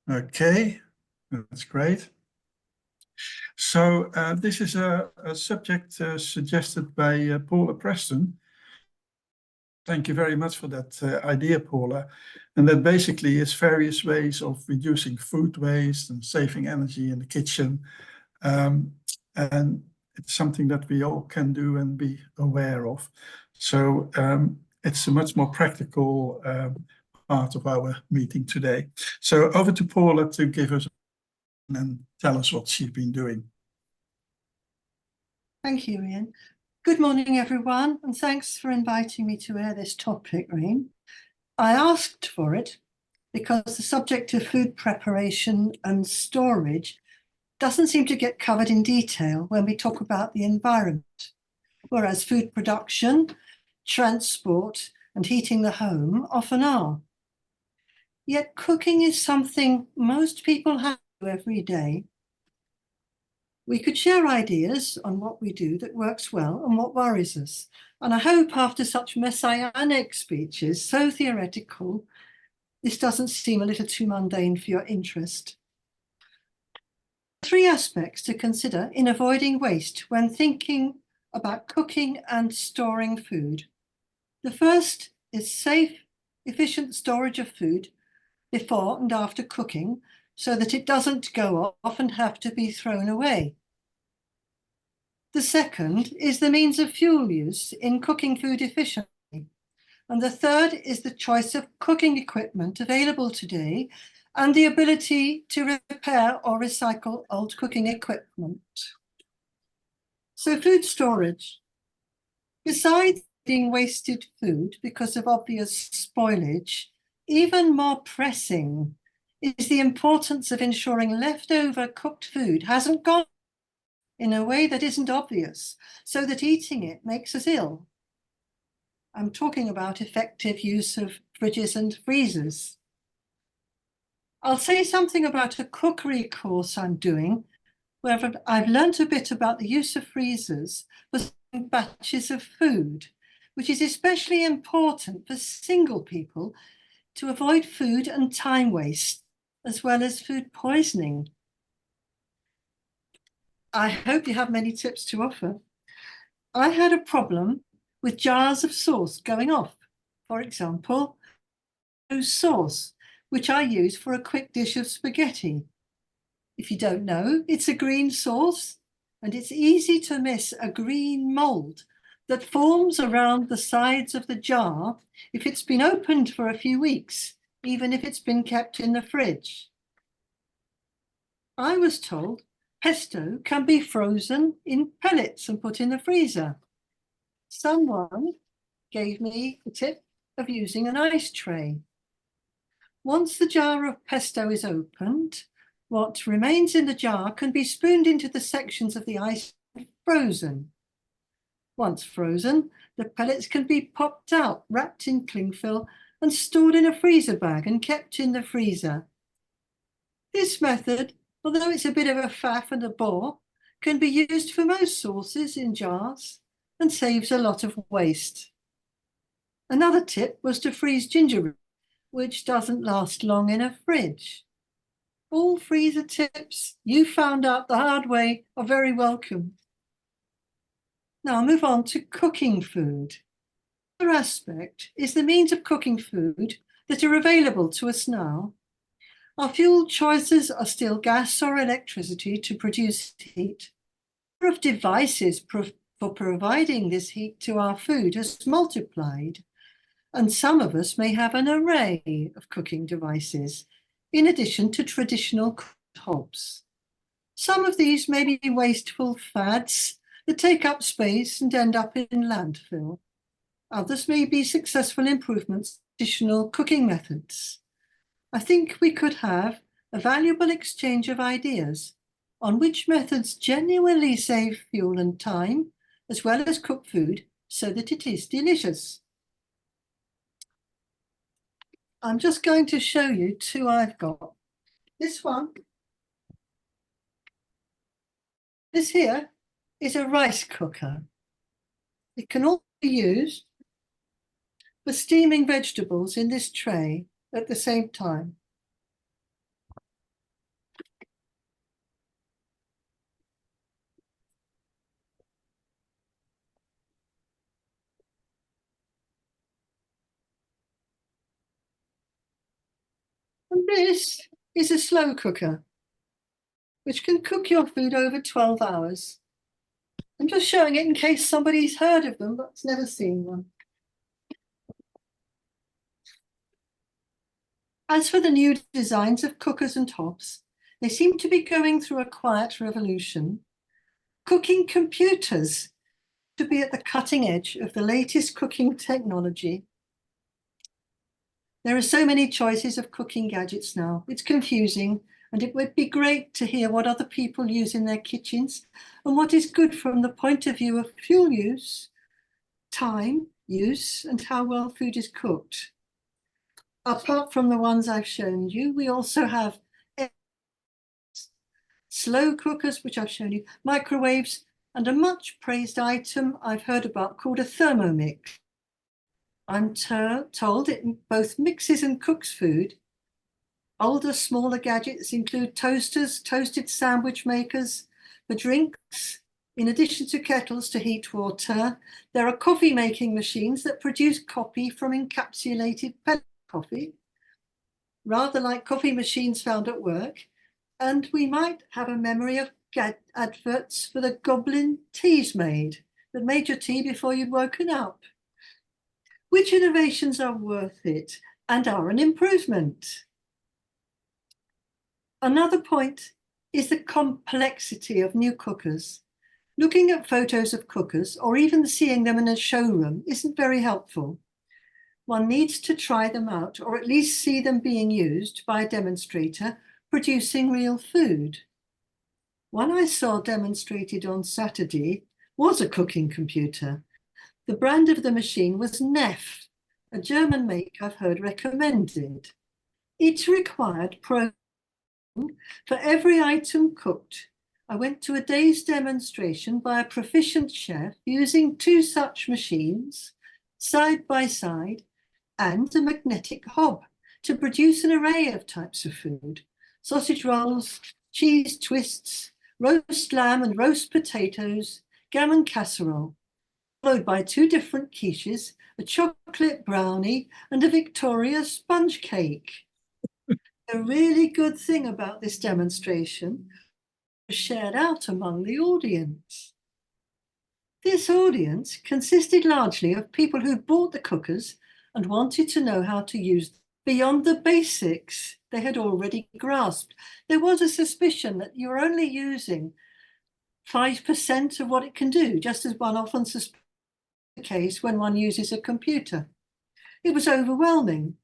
Okay, that's great. So this is a subject suggested by Paula Preston. Thank you very much for that idea, Paula. And that basically is various ways of reducing food waste and saving energy in the kitchen. And it's something that we all can do and be aware of. So it's a much more practical part of our meeting today. So over to Paula to give us and tell us what she's been doing. Thank you, Ian. Good morning, everyone, and thanks for inviting me to air this topic, Ian. I asked for it because the subject of food preparation and storage doesn't seem to get covered in detail when we talk about the environment, whereas food production, transport, and heating the home often are. Yet cooking is something most people have to do every day. We could share ideas on what we do that works well and what worries us. And I hope after such messianic speeches, so theoretical, this doesn't seem a little too mundane for your interest. 3 aspects to consider in avoiding waste when thinking about cooking and storing food. The first is safe, efficient storage of food before and after cooking so that it doesn't go off and have to be thrown away. The second is the means of fuel use in cooking food efficiently. And the third is the choice of cooking equipment available today and the ability to repair or recycle old cooking equipment. So food storage. Besides being wasted food because of obvious spoilage, even more pressing is the importance of ensuring leftover cooked food hasn't gone in a way that isn't obvious, so that eating it makes us ill. I'm talking about effective use of fridges and freezers. I'll say something about a cookery course I'm doing, where I've learnt a bit about the use of freezers for batches of food, which is especially important for single people to avoid food and time waste, as well as food poisoning. I hope you have many tips to offer. I had a problem with jars of sauce going off. For example, sauce, which I use for a quick dish of spaghetti. If you don't know, it's a green sauce, and it's easy to miss a green mold that forms around the sides of the jar if it's been opened for a few weeks, even if it's been kept in the fridge. I was told pesto can be frozen in pellets and put in the freezer. Someone gave me the tip of using an ice tray. Once the jar of pesto is opened, what remains in the jar can be spooned into the sections of the ice and frozen. Once frozen, the pellets can be popped out, wrapped in cling film, and stored in a freezer bag and kept in the freezer. This method, although it's a bit of a faff and a bore, can be used for most sauces in jars and saves a lot of waste. Another tip was to freeze ginger, which doesn't last long in a fridge. All freezer tips you found out the hard way are very welcome. Now I'll move on to cooking food. Another aspect is the means of cooking food that are available to us now. Our fuel choices are still gas or electricity to produce heat. The number of devices for providing this heat to our food has multiplied, and some of us may have an array of cooking devices, in addition to traditional hobs. Some of these may be wasteful fads that take up space and end up in landfill. Others may be successful improvements to traditional cooking methods. I think we could have a valuable exchange of ideas on which methods genuinely save fuel and time, as well as cook food so that it is delicious. I'm just going to show you 2 I've got. This one, this here is a rice cooker. It can also be used for steaming vegetables in this tray at the same time. And this is a slow cooker, which can cook your food over 12 hours. I'm just showing it in case somebody's heard of them but's never seen one. As for the new designs of cookers and hobs, they seem to be going through a quiet revolution. Cooking computers to be at the cutting edge of the latest cooking technology. There are so many choices of cooking gadgets now. It's confusing, and it would be great to hear what other people use in their kitchens and what is good from the point of view of fuel use, time use, and how well food is cooked. Apart from the ones I've shown you, we also have slow cookers, which I've shown you, microwaves, and a much praised item I've heard about called a Thermomix. I'm told it both mixes and cooks food. Older, smaller gadgets include toasters, toasted sandwich makers for drinks. In addition to kettles to heat water, there are coffee making machines that produce coffee from encapsulated pellet coffee, rather like coffee machines found at work. And we might have a memory of adverts for the Goblin Teasmade that made your tea before you'd woken up. Which innovations are worth it and are an improvement? Another point is the complexity of new cookers. Looking at photos of cookers or even seeing them in a showroom isn't very helpful. One needs to try them out or at least see them being used by a demonstrator producing real food. One I saw demonstrated on Saturday was a cooking computer. The brand of the machine was Neff, a German make I've heard recommended. It required programming for every item cooked. I went to a day's demonstration by a proficient chef using 2 such machines, side by side, and a magnetic hob to produce an array of types of food: sausage rolls, cheese twists, roast lamb and roast potatoes, gammon casserole, followed by 2 different quiches, a chocolate brownie and a Victoria sponge cake. The really good thing about this demonstration was shared out among the audience. This audience consisted largely of people who bought the cookers and wanted to know how to use them beyond the basics they had already grasped. There was a suspicion that you were only using 5% of what it can do, just as one often suspects the case when one uses a computer. It was overwhelming.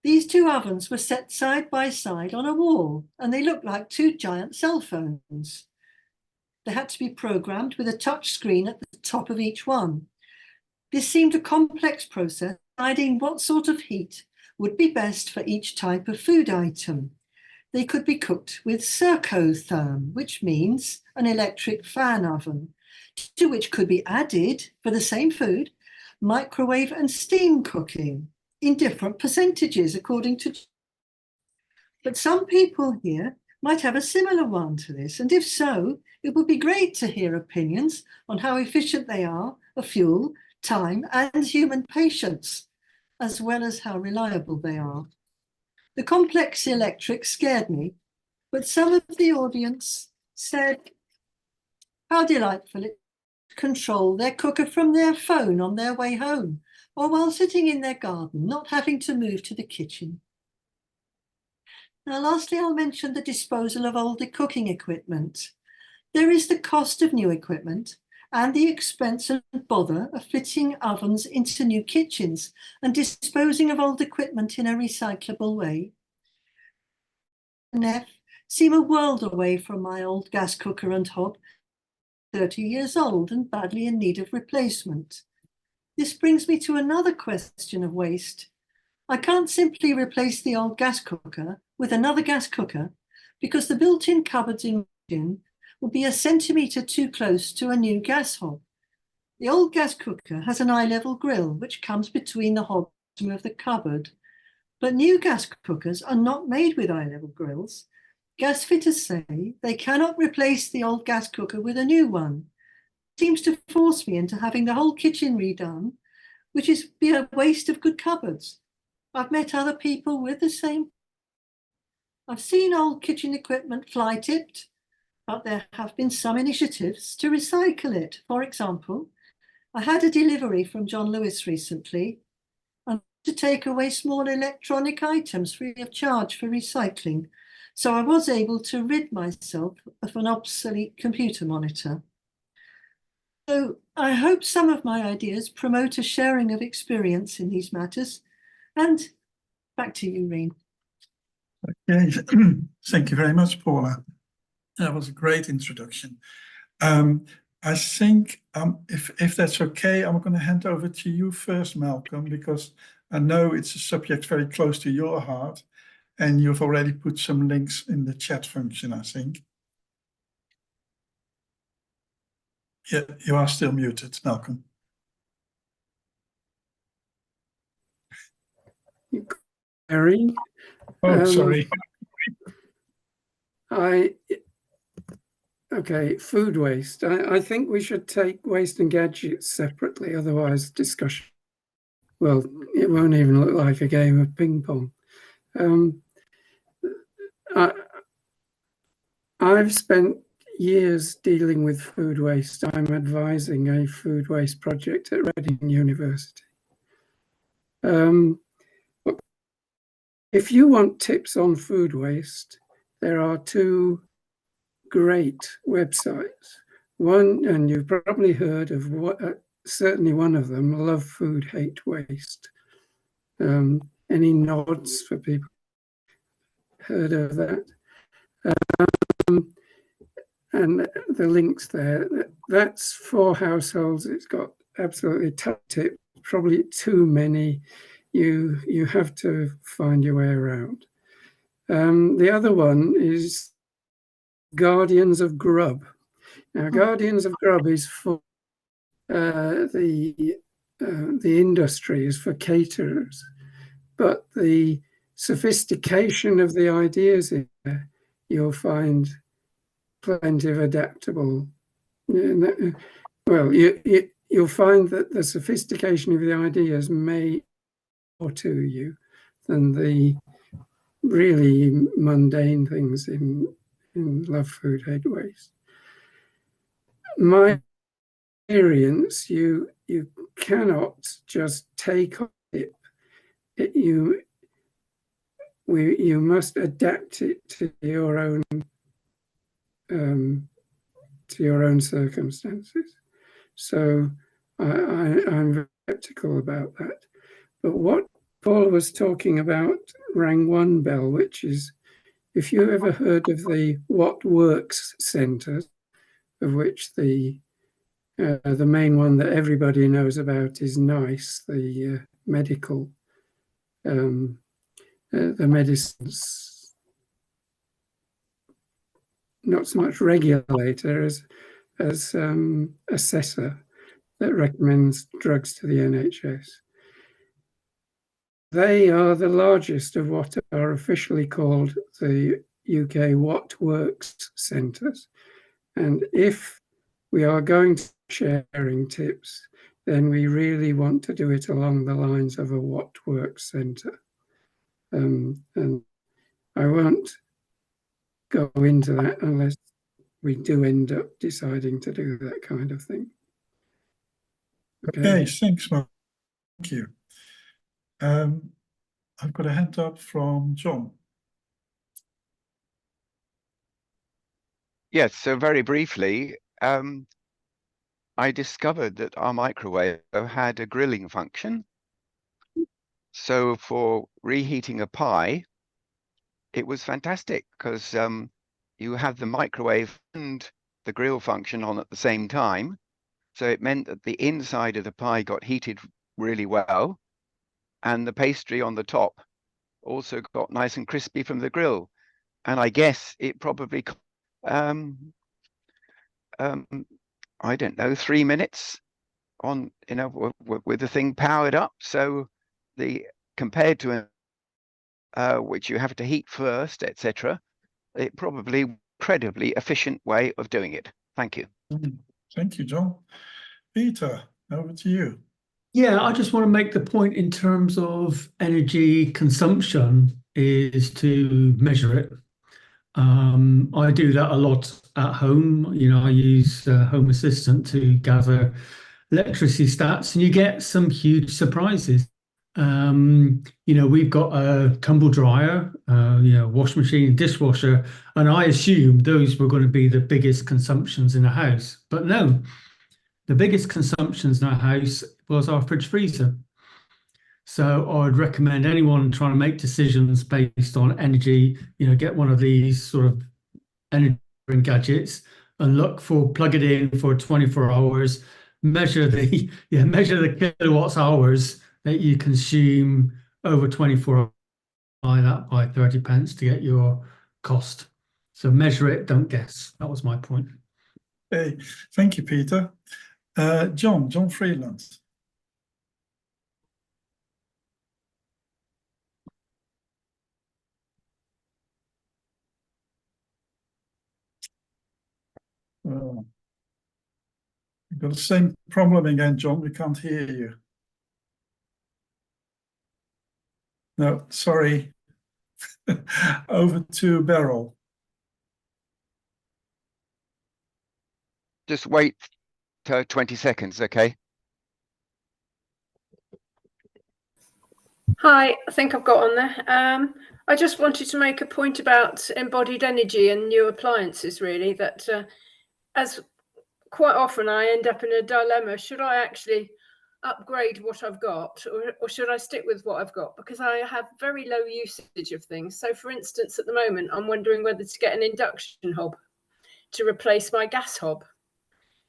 These 2 ovens were set side by side on a wall, and they looked like 2 giant cell phones. They had to be programmed with a touch screen at the top of each one. This seemed a complex process, deciding what sort of heat would be best for each type of food item. They could be cooked with Circotherm, which means an electric fan oven, to which could be added, for the same food, microwave and steam cooking in different percentages according to. But some people here might have a similar one to this, and if so, it would be great to hear opinions on how efficient they are of fuel, time, and human patience, as well as how reliable they are. The complex electric scared me, but some of the audience said how delightful it is to control their cooker from their phone on their way home, or while sitting in their garden, not having to move to the kitchen. Now, lastly, I'll mention the disposal of older cooking equipment. There is the cost of new equipment and the expense and bother of fitting ovens into new kitchens and disposing of old equipment in a recyclable way. Neff seem a world away from my old gas cooker and hob, 30 years old and badly in need of replacement. This brings me to another question of waste. I can't simply replace the old gas cooker with another gas cooker because the built-in cupboards in will be a centimetre too close to a new gas hob. The old gas cooker has an eye-level grill which comes between the hob and bottom of the cupboard. But new gas cookers are not made with eye-level grills. Gas fitters say they cannot replace the old gas cooker with a new one. It seems to force me into having the whole kitchen redone, which is be a waste of good cupboards. I've met other people with the same. I've seen old kitchen equipment fly tipped, but there have been some initiatives to recycle it. For example, I had a delivery from John Lewis recently and to take away small electronic items free of charge for recycling. So I was able to rid myself of an obsolete computer monitor. So I hope some of my ideas promote a sharing of experience in these matters. And back to you, Reen. Okay, thank you very much, Paula. That was a great introduction. I think if that's okay, I'm going to hand over to you first, Malcolm, because I know it's a subject very close to your heart, and you've already put some links in the chat function, I think. Yeah, you are still muted, Malcolm. Harry. Oh, sorry. Okay, food waste. I think we should take waste and gadgets separately, otherwise discussion, well, it won't even look like a game of ping pong. I've spent years dealing with food waste. I'm advising a food waste project at Reading University. If you want tips on food waste, there are two great websites. One, and you've probably heard of certainly one of them, Love Food, Hate Waste. Any nods for people heard of that? And the links there, that's for households. It's got absolutely tough tips, probably too many. You have to find your way around. The other one is Guardians of Grub. Now, Guardians of Grub is for the industry, is for caterers, but the sophistication of the ideas in there, you'll find plenty of adaptable. Well, you'll find that the sophistication of the ideas may more to you than the really mundane things in Love Food, Hate Waste. My experience, you cannot just take it. You must adapt it to your own circumstances. So I'm very skeptical about that. But what Paul was talking about rang one bell, which is, if you ever heard of the What Works centres, of which the main one that everybody knows about is NICE, the medical, the medicines, not so much regulator as assessor that recommends drugs to the NHS. They are the largest of what are officially called the UK What Works centres. And if we are going to sharing tips, then we really want to do it along the lines of a What Works centre. And I won't go into that unless we do end up deciding to do that kind of thing. Okay, thanks, Mark. Thank you. I've got a hand up from John. Yes, so very briefly, I discovered that our microwave had a grilling function. So for reheating a pie, it was fantastic because you have the microwave and the grill function on at the same time. So it meant that the inside of the pie got heated really well, and the pastry on the top also got nice and crispy from the grill. And I guess it probably, I don't know, 3 minutes on, with the thing powered up. So compared to which you have to heat first, etc., it probably incredibly efficient way of doing it. Thank you. Thank you, John. Peter, over to you. Yeah, I just want to make the point in terms of energy consumption is to measure it. I do that a lot at home. I use Home Assistant to gather electricity stats, and you get some huge surprises. We've got a tumble dryer, washing machine, dishwasher, and I assumed those were going to be the biggest consumptions in a house. But no, the biggest consumptions in our house was our fridge freezer. So I'd recommend anyone trying to make decisions based on energy, get one of these sort of energy gadgets and plug it in for 24 hours, measure the kilowatts hours that you consume over 24 hours, by that by 30 pence to get your cost. So measure it, don't guess. That was my point. Okay, thank you, Peter. John Freeland. We've got the same problem again, John. We can't hear you. No, sorry. Over to Beryl. Just wait 20 seconds, okay? Hi, I think I've got on there. I just wanted to make a point about embodied energy and new appliances, really, that as quite often I end up in a dilemma. Should I actually upgrade what I've got, or should I stick with what I've got? Because I have very low usage of things. So for instance, at the moment, I'm wondering whether to get an induction hob to replace my gas hob.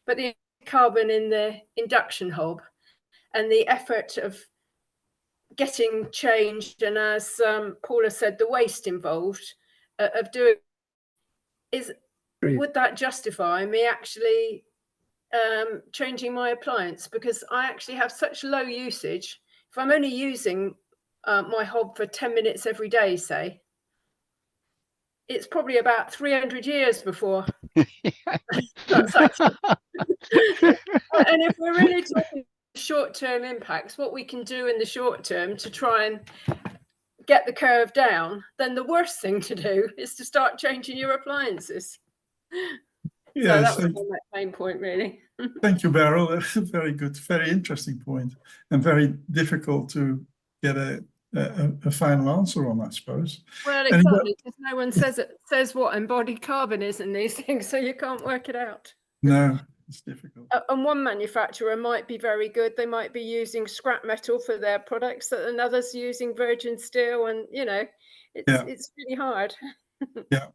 But the carbon in the induction hob and the effort of getting changed, and as Paula said, the waste involved of doing would that justify me actually changing my appliance? Because I actually have such low usage. If I'm only using my hob for 10 minutes every day, say, it's probably about 300 years before that's actually. And if we're really talking short-term impacts, what we can do in the short term to try and get the curve down, then the worst thing to do is to start changing your appliances. Yes, so that was my main point, really. Thank you, Beryl. That's a very good, very interesting point, and very difficult to get a final answer on, I suppose. Well, exactly, because no one says what embodied carbon is in these things, so you can't work it out. No, it's difficult. And one manufacturer might be very good. They might be using scrap metal for their products, and others using virgin steel, and it's really hard. Yeah.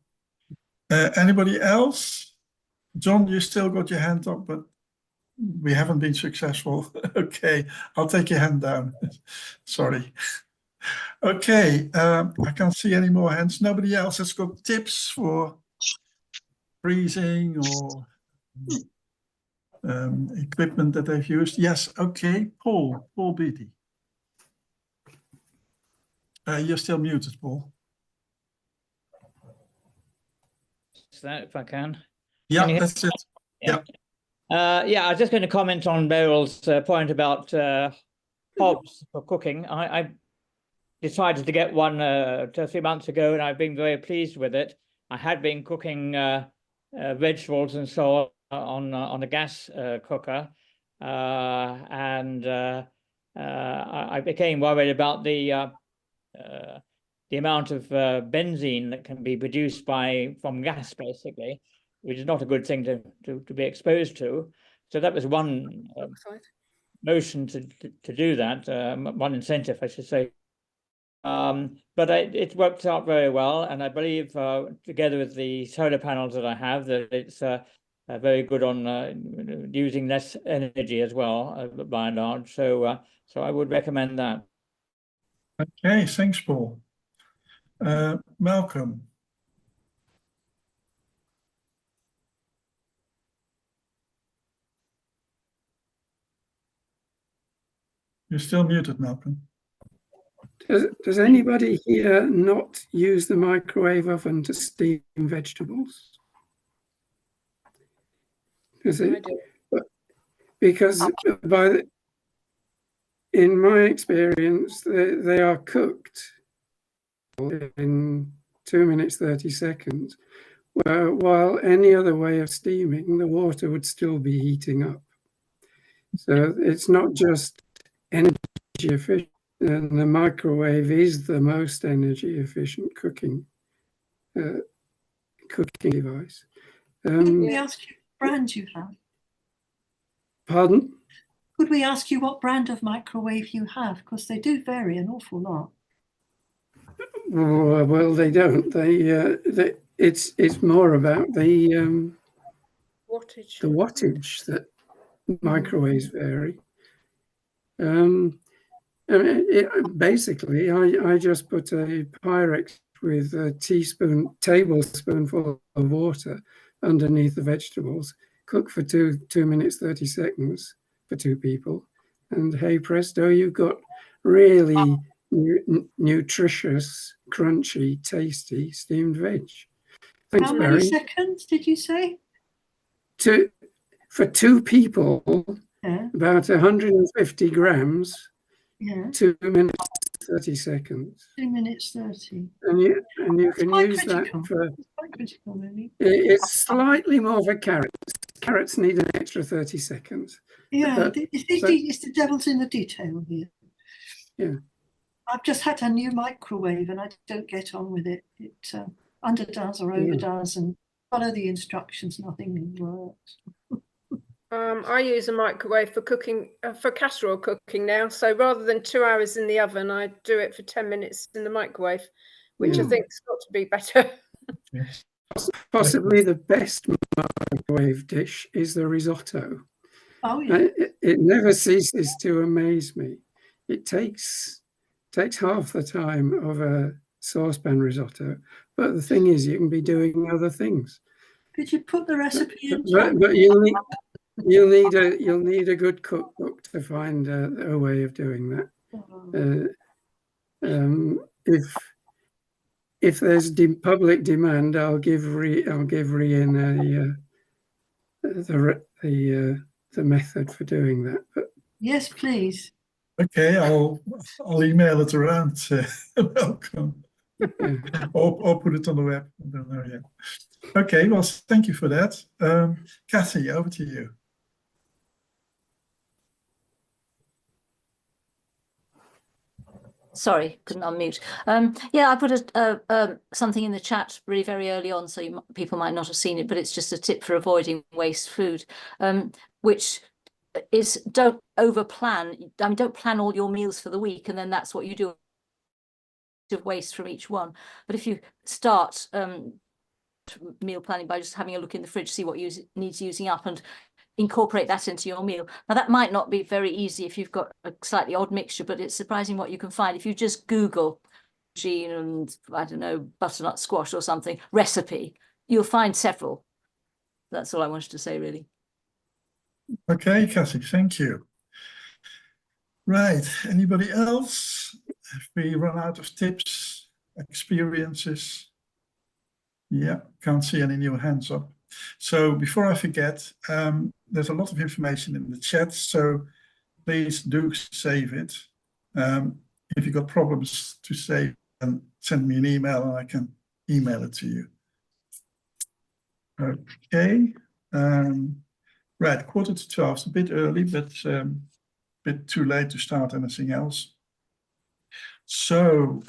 Anybody else? John, you still got your hand up, but we haven't been successful. Okay, I'll take your hand down. Sorry. Okay, I can't see any more hands. Nobody else has got tips for freezing or equipment that they've used? Yes, okay. Paul Beattie. You're still muted, Paul. That if I can. Yeah, that's it. Yeah. I was just going to comment on Beryl's point about hobs for cooking. I decided to get one 2 or 3 months ago, and I've been very pleased with it. I had been cooking vegetables and so on a gas cooker, and I became worried about the amount of benzene that can be produced from gas, basically, which is not a good thing to be exposed to. So that was one motion to do that, one incentive, I should say. But it worked out very well, and I believe together with the solar panels that I have, that it's very good on using less energy as well, by and large. So I would recommend that. Okay, thanks, Paul. Malcolm. You're still muted, Malcolm. Does anybody here not use the microwave oven to steam vegetables? I do. Because in my experience, they are cooked in 2 minutes 30 seconds, while any other way of steaming, the water would still be heating up. So it's not just energy efficient, and the microwave is the most energy efficient cooking device. Could we ask you what brand you have? Pardon? Could we ask you what brand of microwave you have? Because they do vary an awful lot. Well, they don't. It's more about the Wattage. wattage that microwaves vary. Basically, I just put a Pyrex with a tablespoonful of water underneath the vegetables, cook for 2 minutes 30 seconds for 2 people, and hey presto, you've got really nutritious, crunchy, tasty steamed veg. Thanks, How many Barry. seconds did you say? For 2 people, Yeah, about 150 grams, yeah, 2 minutes 30 seconds, 2 minutes 30. and you can quite use critical. that for. It's quite critical, really. It's slightly more for carrots. Carrots need an extra 30 seconds. Yeah, But- it's the devil's in the detail here. Yeah. I've just had a new microwave and I don't get on with it. It underdoes or overdoes and follow the instructions, nothing works. I use a microwave for cooking, for casserole cooking now. So rather than 2 hours in the oven, I do it for 10 minutes in the microwave, which I Yeah. think's got to be better. Yes. Possibly the best microwave dish is the risotto. Oh yeah, It never ceases to amaze me. It takes half the time of a saucepan risotto, but the thing is, you can be doing other things. could you put the recipe in? But you'll need a good cookbook to find a way of doing that. If there's public demand, I'll give Rian the method for doing that. But Yes, please. Okay, I'll email it around. Welcome. yeah. Or put it on the web. I don't know yet. Okay, well, thank you for that. Kathy, over to you. Sorry, couldn't unmute. Yeah, I put something in the chat really very early on, so people might not have seen it, but it's just a tip for avoiding waste food, which is don't over plan. I mean, don't plan all your meals for the week and then that's what you do of waste from each one. But if you start meal planning by just having a look in the fridge, see what needs using up and incorporate that into your meal. Now that might not be very easy if you've got a slightly odd mixture, but it's surprising what you can find. If you just Google gene and I don't know, butternut squash or something recipe, you'll find several. That's all I wanted to say, really. Okay, Kathy, thank you. Right, anybody else? If we run out of tips, experiences? Yeah, can't see any new hands up. So before I forget, there's a lot of information in the chat, so please do save it. If you've got problems to save, then send me an email and I can email it to you. Okay. Right, 11:45, it's a bit early, but a bit too late to start anything else. So